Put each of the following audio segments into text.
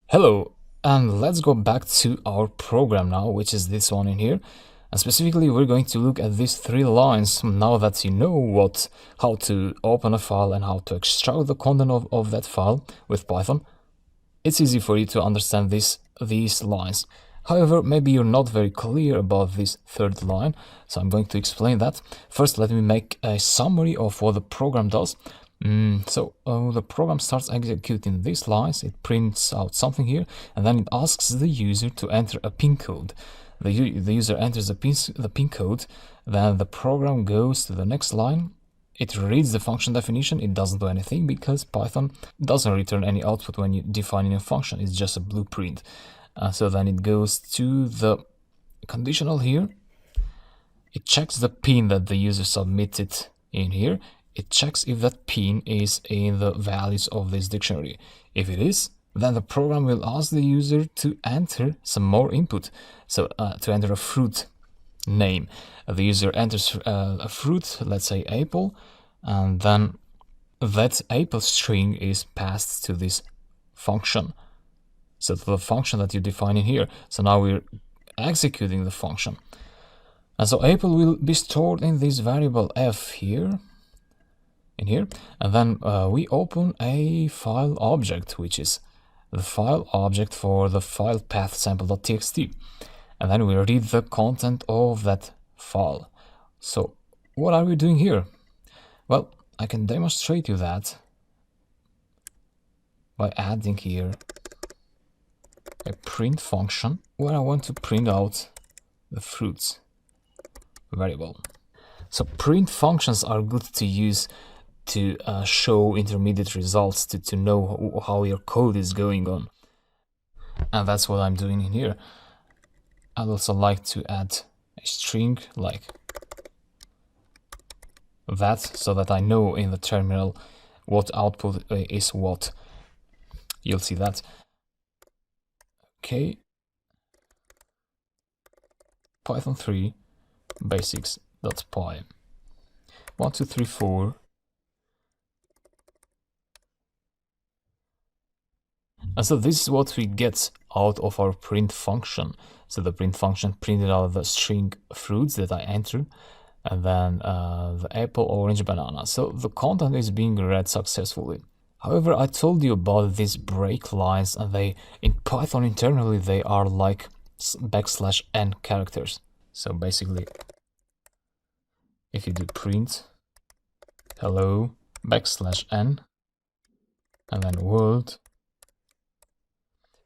Hello, and let's go back to our program now, which is this one in here. And specifically, we're going to look at these three lines now that you know how to open a file and how to extract the content of that file with Python. It's easy for you to understand these lines. However, maybe you're not very clear about this third line, so I'm going to explain that. First, let me make a summary of what the program does. The program starts executing these lines, it prints out something here, and then it asks the user to enter a pin code. The user enters the pin code, then the program goes to the next line. It reads the function definition. It doesn't do anything because Python doesn't return any output when you define a function. It's just a blueprint. So then it goes to the conditional here. It checks the pin that the user submitted in here. It checks if that pin is in the values of this dictionary. If it is, then the program will ask the user to enter some more input. So to enter a fruit name. The user enters a fruit, let's say apple, and then that apple string is passed to this function. So to the function that you define in here. So now we're executing the function. And so apple will be stored in this variable f here, in here, and then we open a file object, which is the file object for the file path sample.txt, and then we read the content of that file. So what are we doing here? Well, I can demonstrate you that by adding here a print function where I want to print out the fruits variable. So print functions are good to use to show intermediate results, to know how your code is going on. And that's what I'm doing in here. I'd also like to add a string like that, so that I know in the terminal what output is what. You'll see that. Okay. Python 3 basics.py 1, 2, 3, 4. And so this is what we get out of our print function. So the print function printed out the string fruits that I entered, and then the apple, orange, banana. So the content is being read successfully. However, I told you about these break lines, and in Python internally they are like \n characters. So basically, if you do print hello \n and then world,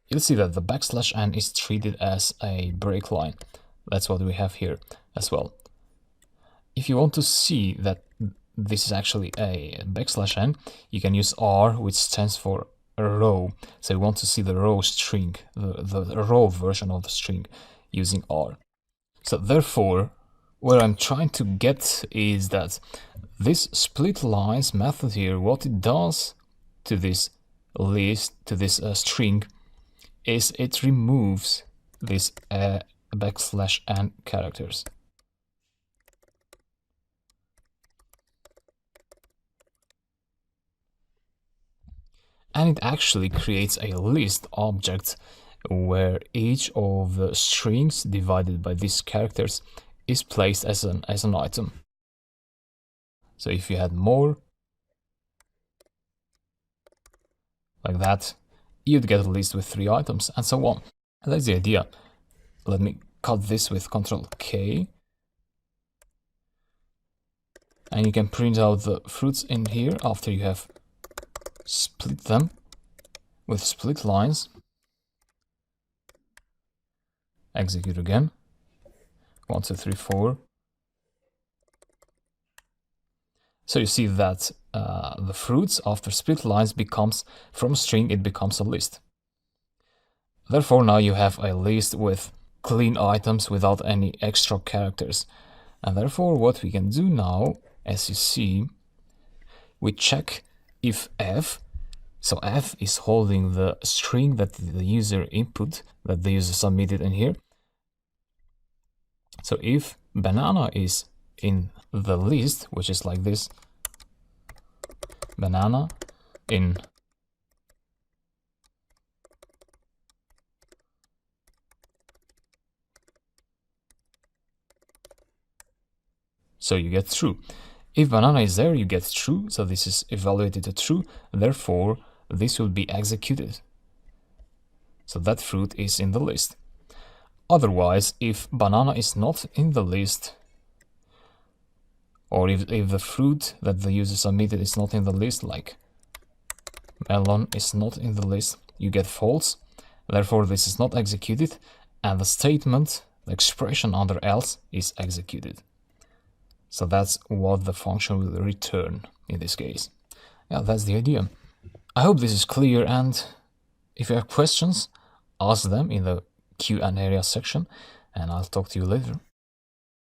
you'll see that the \n is treated as a break line. That's what we have here as well. If you want to see that this is actually a \n, you can use R, which stands for a row. So you want to see the row string, the row version of the string using R. So therefore, what I'm trying to get is that this split lines method here, what it does to this list, to this string, is it removes this \n characters. And it actually creates a list object where each of the strings divided by these characters is placed as an item. So if you had more, like that, you'd get a list with 3 items, and so on. And that's the idea. Let me cut this with Ctrl K. And you can print out the fruits in here after you have split them with split lines. Execute again. 1, 2, 3, 4. So you see that the fruits after split lines becomes, from string, it becomes a list. Therefore, now you have a list with clean items without any extra characters. And therefore, what we can do now, as you see, we check if f, so f is holding the string that the user input, that the user submitted in here. So if banana is in the list, which is like this, banana in so you get true. If banana is there, you get true, so this is evaluated to true, therefore this will be executed. So that fruit is in the list. Otherwise, if banana is not in the list, or if the fruit that the user submitted is not in the list, like melon is not in the list, you get false. Therefore, this is not executed, and the statement, the expression under else, is executed. So that's what the function will return in this case. Yeah, that's the idea. I hope this is clear, and if you have questions, ask them in the Q&A area section, and I'll talk to you later.